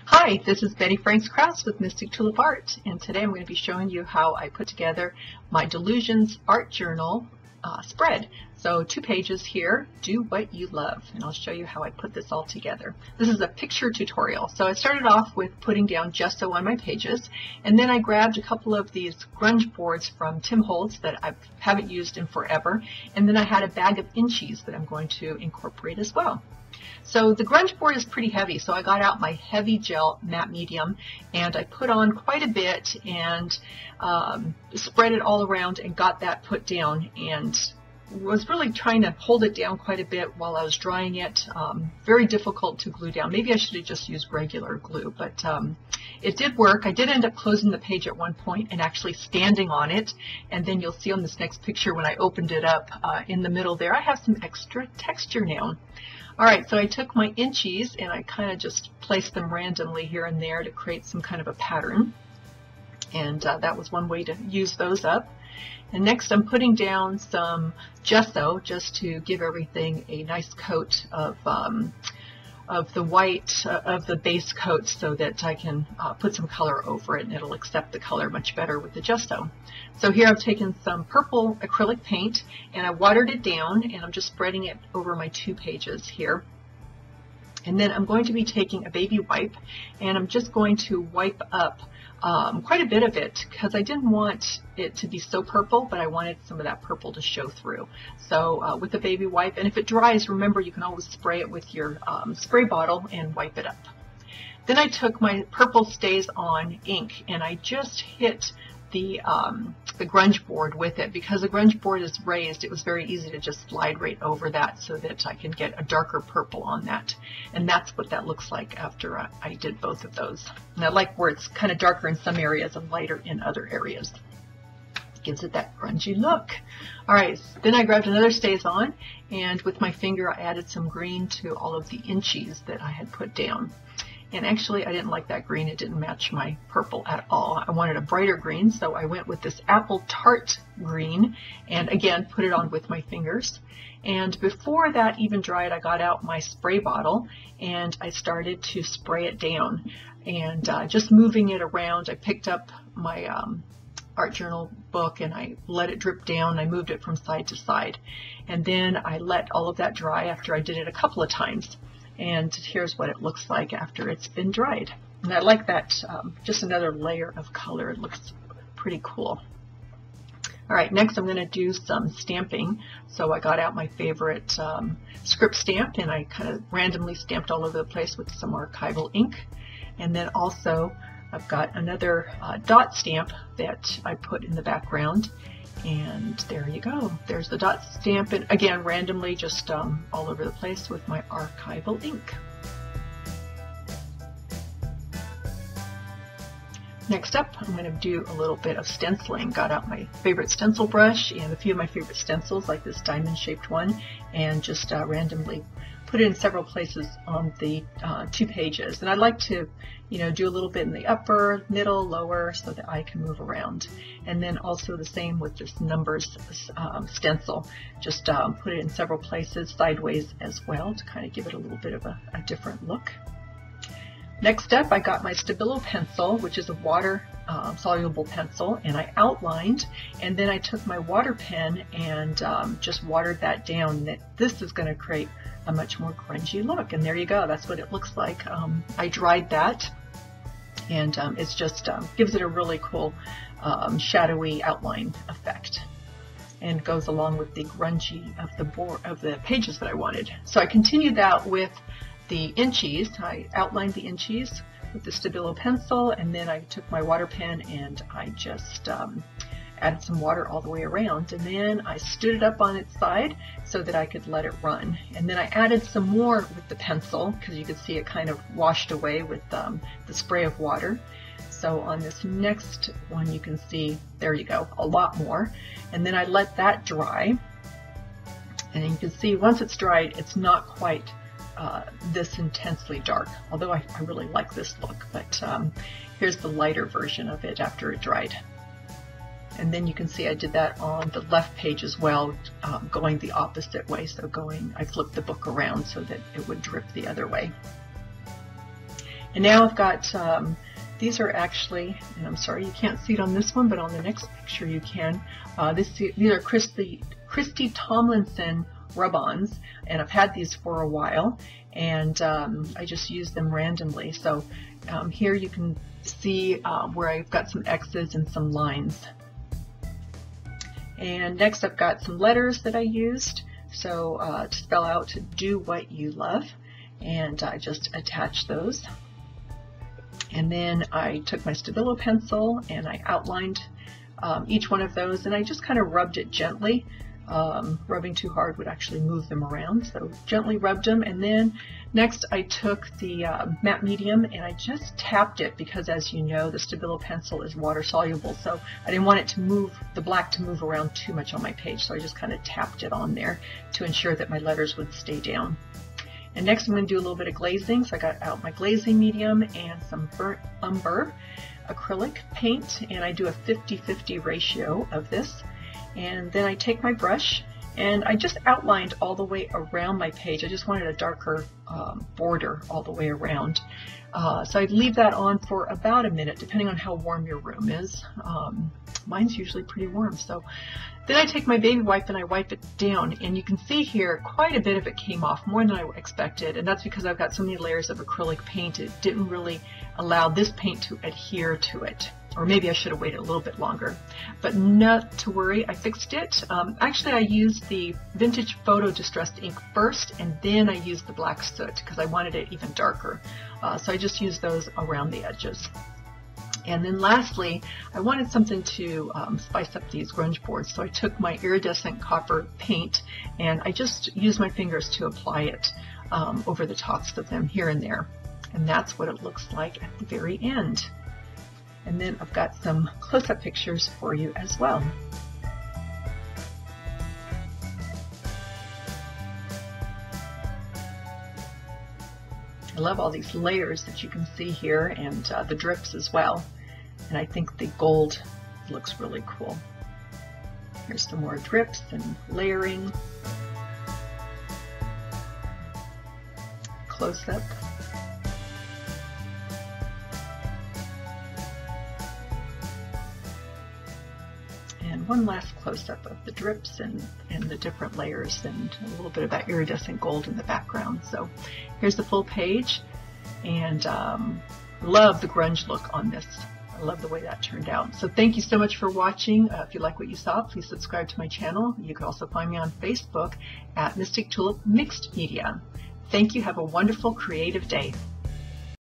Hi, this is Betty Franks Krause with Mystic Tulip Art, and today I'm going to be showing you how I put together my Delusions Art Journal spread. So 2 pages here, do what you love, and I'll show you how I put this all together. This is a picture tutorial. So I started off with putting down gesso on my pages, and then I grabbed a couple of these grunge boards from Tim Holtz that I haven't used in forever, and then I had a bag of inchies that I'm going to incorporate as well. So the grunge board is pretty heavy, so I got out my heavy gel matte medium and I put on quite a bit and spread it all around and got that put down, and was really trying to hold it down quite a bit while I was drying it. Very difficult to glue down. Maybe I should have just used regular glue, but it did work. I did end up closing the page at one point and actually standing on it, and then you'll see on this next picture when I opened it up in the middle there, I have some extra texture now. Alright, so I took my inchies and I kind of just placed them randomly here and there to create some kind of a pattern, and that was one way to use those up. And next I'm putting down some gesso just to give everything a nice coat of the white of the base coat so that I can put some color over it and it'll accept the color much better with the gesso. So here I've taken some purple acrylic paint and I watered it down, and I'm just spreading it over my 2 pages here. And then I'm going to be taking a baby wipe and I'm just going to wipe up quite a bit of it because I didn't want it to be so purple, but I wanted some of that purple to show through. So with a baby wipe, and if it dries, remember you can always spray it with your spray bottle and wipe it up. Then I took my Purple Stays On ink and I just hit the grunge board with it. Because the grunge board is raised, it was very easy to just slide right over that so that I can get a darker purple on that. And that's what that looks like after I did both of those. And I like where it's kind of darker in some areas and lighter in other areas. It gives it that grungy look. Alright, then I grabbed another Stays On, and with my finger I added some green to all of the inchies that I had put down. And actually I didn't like that green. It didn't match my purple at all. I wanted a brighter green, so I went with this Apple Tart green and again put it on with my fingers. And before that even dried, I got out my spray bottle and I started to spray it down. And just moving it around, I picked up my art journal book and I let it drip down. I moved it from side to side. And then I let all of that dry after I did it a couple of times. And here's what it looks like after it's been dried. And I like that, just another layer of color. It looks pretty cool. Alright, next I'm going to do some stamping. So I got out my favorite script stamp and I kind of randomly stamped all over the place with some archival ink. And then also I've got another dot stamp that I put in the background. And there you go. There's the dot stamp, and again randomly just all over the place with my archival ink. Next up, I'm going to do a little bit of stenciling. Got out my favorite stencil brush and a few of my favorite stencils, like this diamond shaped one, and just randomly put it in several places on the 2 pages. And I like to, do a little bit in the upper, middle, lower, so that I can move around. And then also the same with this numbers stencil. Just put it in several places, sideways as well, to kind of give it a little bit of a different look. Next up, I got my Stabilo pencil, which is a water soluble pencil, and I outlined, and then I took my water pen and just watered that down. This is going to create a much more grungy look, and there you go. That's what it looks like. I dried that, and it's just gives it a really cool shadowy outline effect, and goes along with the grungy of the pages that I wanted. So I continued that with the inchies. I outlined the inchies with the Stabilo pencil, and then I took my water pen and I just added some water all the way around, and then I stood it up on its side so that I could let it run. And then I added some more with the pencil because you could see it kind of washed away with the spray of water. So on this next one you can see, there you go, a lot more. And then I let that dry, and you can see once it's dried, it's not quite this intensely dark, although I really like this look. But here's the lighter version of it after it dried. And then you can see I did that on the left page as well, going the opposite way. So I flipped the book around so that it would drip the other way. And now I've got, these are actually, and I'm sorry you can't see it on this one, but on the next picture you can. These are Christy Tomlinson rub-ons, and I've had these for a while, and I just use them randomly. So here you can see where I've got some X's and some lines. And next I've got some letters that I used, so to spell out "Do What You Love," and I just attached those. And then I took my Stabilo pencil and I outlined each one of those, and I just kind of rubbed it gently. Rubbing too hard would actually move them around, so gently rubbed them. And then next I took the matte medium and I just tapped it, because as you know, the Stabilo pencil is water soluble, so I didn't want it to move, the black to move around too much on my page, so I just kind of tapped it on there to ensure that my letters would stay down. And next I'm going to do a little bit of glazing, so I got out my glazing medium and some burnt umber acrylic paint, and I do a 50-50 ratio of this. And then I take my brush and I just outlined all the way around my page. I just wanted a darker border all the way around. So I'd leave that on for about a minute, depending on how warm your room is. Mine's usually pretty warm. So then I take my baby wipe and I wipe it down, and you can see here quite a bit of it came off, more than I expected, and that's because I've got so many layers of acrylic paint. It didn't really allow this paint to adhere to it. Or maybe I should have waited a little bit longer, but not to worry, I fixed it. Actually, I used the Vintage Photo Distressed ink first, and then I used the black soot because I wanted it even darker. So I just used those around the edges. And then lastly, I wanted something to spice up these grunge boards, so I took my iridescent copper paint and I just used my fingers to apply it over the tops of them here and there. And that's what it looks like at the very end. And then I've got some close-up pictures for you as well. I love all these layers that you can see here, and the drips as well. And I think the gold looks really cool. Here's some more drips and layering. Close-up. And one last close-up of the drips and the different layers, and a little bit of that iridescent gold in the background. So here's the full page, and love the grunge look on this. I love the way that turned out. So thank you so much for watching. If you like what you saw, please subscribe to my channel. You can also find me on Facebook at Mystic Tulip Mixed Media. Thank you. Have a wonderful creative day.